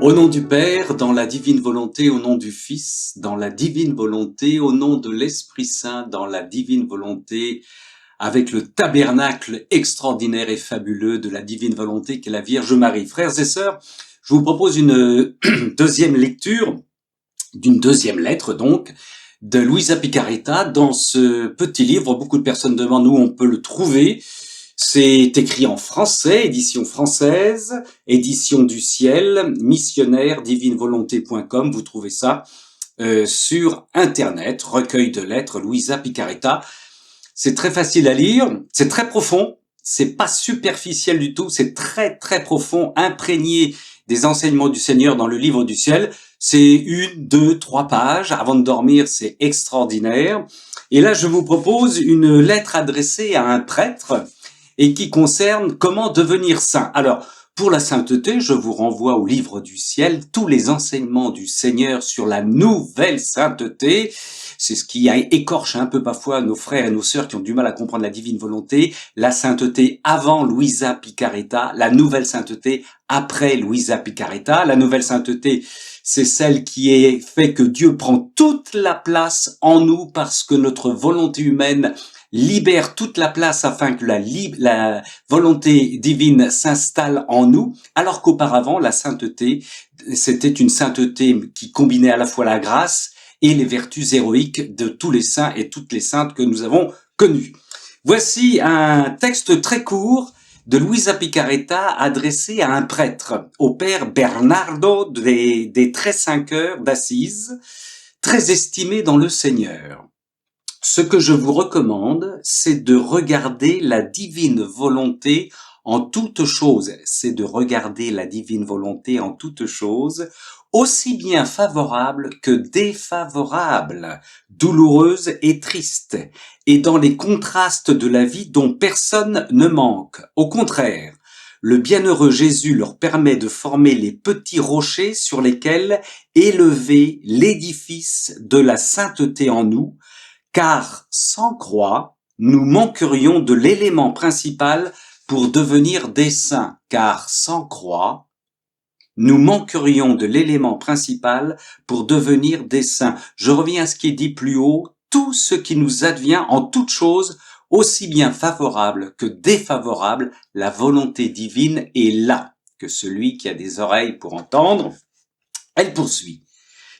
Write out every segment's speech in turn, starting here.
Au nom du Père, dans la divine volonté, au nom du Fils, dans la divine volonté, au nom de l'Esprit Saint, dans la divine volonté, avec le tabernacle extraordinaire et fabuleux de la divine volonté qu'est la Vierge Marie. Frères et sœurs, je vous propose une deuxième lecture d'une deuxième lettre donc de Luisa Picaretta dans ce petit livre. Beaucoup de personnes demandent où on peut le trouver. C'est écrit en français, édition française, édition du ciel, missionnaire, divinevolonté.com. Vous trouvez ça sur Internet, recueil de lettres, Luisa Picaretta. C'est très facile à lire, c'est très profond, c'est pas superficiel du tout, c'est très très profond, imprégné des enseignements du Seigneur dans le livre du ciel. C'est 1, 2, 3 pages. Avant de dormir, c'est extraordinaire. Et là, je vous propose une lettre adressée à un prêtre et qui concerne comment devenir saint. Alors, pour la sainteté, je vous renvoie au livre du ciel, tous les enseignements du Seigneur sur la nouvelle sainteté. C'est ce qui écorche un peu parfois nos frères et nos sœurs qui ont du mal à comprendre la divine volonté. La sainteté avant Luisa Picaretta, la nouvelle sainteté après Luisa Picaretta. La nouvelle sainteté, c'est celle qui est fait que Dieu prend toute la place en nous parce que notre volonté humaine libère toute la place afin que la volonté divine s'installe en nous, alors qu'auparavant, la sainteté, c'était une sainteté qui combinait à la fois la grâce et les vertus héroïques de tous les saints et toutes les saintes que nous avons connus. Voici un texte très court de Luisa Picaretta adressé à un prêtre, au père Bernardo des 13 heures d'Assise, très estimé dans le Seigneur. Ce que je vous recommande, c'est de regarder la divine volonté en toutes choses. C'est de regarder la divine volonté en toutes choses, aussi bien favorable que défavorable, douloureuse et triste, et dans les contrastes de la vie dont personne ne manque. Au contraire, le bienheureux Jésus leur permet de former les petits rochers sur lesquels élever l'édifice de la sainteté en nous, car sans croix, nous manquerions de l'élément principal pour devenir des saints. Car sans croix, nous manquerions de l'élément principal pour devenir des saints. Je reviens à ce qui est dit plus haut, tout ce qui nous advient en toute chose, aussi bien favorable que défavorable, la volonté divine est là. Que celui qui a des oreilles pour entendre, elle poursuit.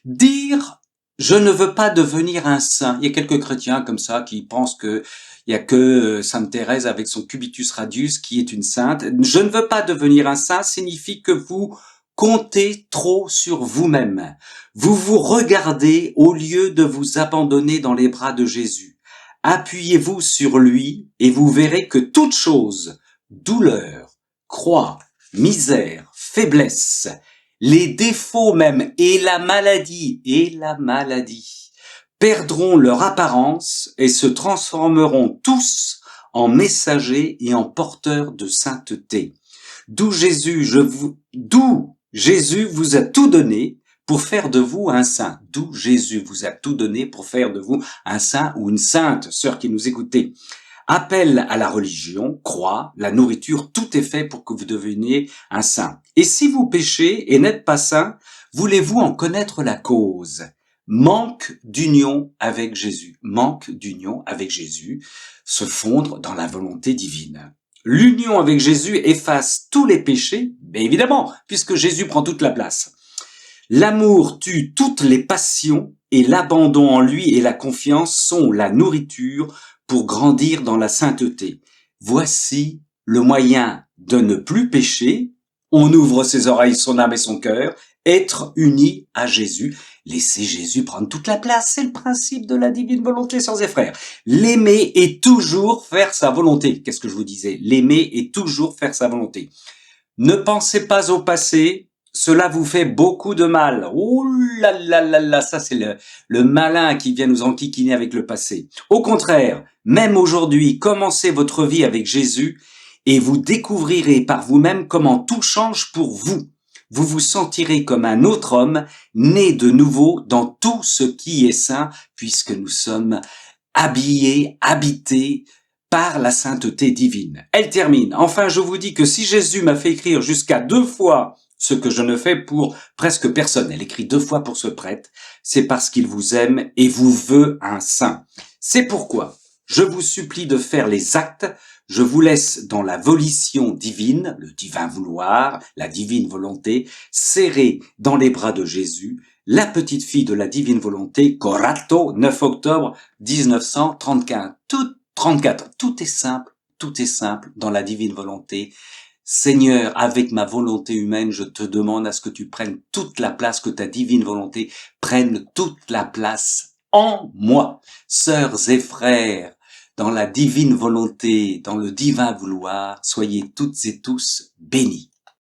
Dire je ne veux pas devenir un saint. Il y a quelques chrétiens comme ça qui pensent que il y a que Sainte Thérèse avec son cubitus radius qui est une sainte. Je ne veux pas devenir un saint signifie que vous comptez trop sur vous-même. Vous vous regardez au lieu de vous abandonner dans les bras de Jésus. Appuyez-vous sur lui et vous verrez que toute chose, douleur, croix, misère, faiblesse, les défauts même et la maladie perdront leur apparence et se transformeront tous en messagers et en porteurs de sainteté. D'où Jésus vous a tout donné pour faire de vous un saint. D'où Jésus vous a tout donné pour faire de vous un saint ou une sainte, sœur qui nous écoutez. Appel à la religion, croix, la nourriture, tout est fait pour que vous deveniez un saint. Et si vous péchez et n'êtes pas saint, voulez-vous en connaître la cause? Manque d'union avec Jésus. Manque d'union avec Jésus, se fondre dans la volonté divine. L'union avec Jésus efface tous les péchés, mais évidemment, puisque Jésus prend toute la place. L'amour tue toutes les passions et l'abandon en lui et la confiance sont la nourriture pour grandir dans la sainteté. Voici le moyen de ne plus pécher. On ouvre ses oreilles, son âme et son cœur. Être uni à Jésus. Laisser Jésus prendre toute la place. C'est le principe de la divine volonté, sœurs et frères. L'aimer et toujours faire sa volonté. Qu'est-ce que je vous disais? L'aimer et toujours faire sa volonté. Ne pensez pas au passé. Cela vous fait beaucoup de mal. Oh là là là là, ça c'est le malin qui vient nous enquiquiner avec le passé. Au contraire, même aujourd'hui, commencez votre vie avec Jésus et vous découvrirez par vous-même comment tout change pour vous. Vous vous sentirez comme un autre homme, né de nouveau dans tout ce qui est saint, puisque nous sommes habillés, habités par la sainteté divine. Elle termine. Enfin, je vous dis que si Jésus m'a fait écrire jusqu'à 2 fois ce que je ne fais pour presque personne. Elle écrit 2 fois pour ce prêtre. C'est parce qu'il vous aime et vous veut un saint. C'est pourquoi je vous supplie de faire les actes. Je vous laisse dans la volition divine, le divin vouloir, la divine volonté, serré dans les bras de Jésus, la petite fille de la divine volonté, Corato, 9 octobre 1934. Tout est simple dans la divine volonté. Seigneur, avec ma volonté humaine, je te demande à ce que tu prennes toute la place, que ta divine volonté prenne toute la place en moi. Sœurs et frères, dans la divine volonté, dans le divin vouloir, soyez toutes et tous bénis.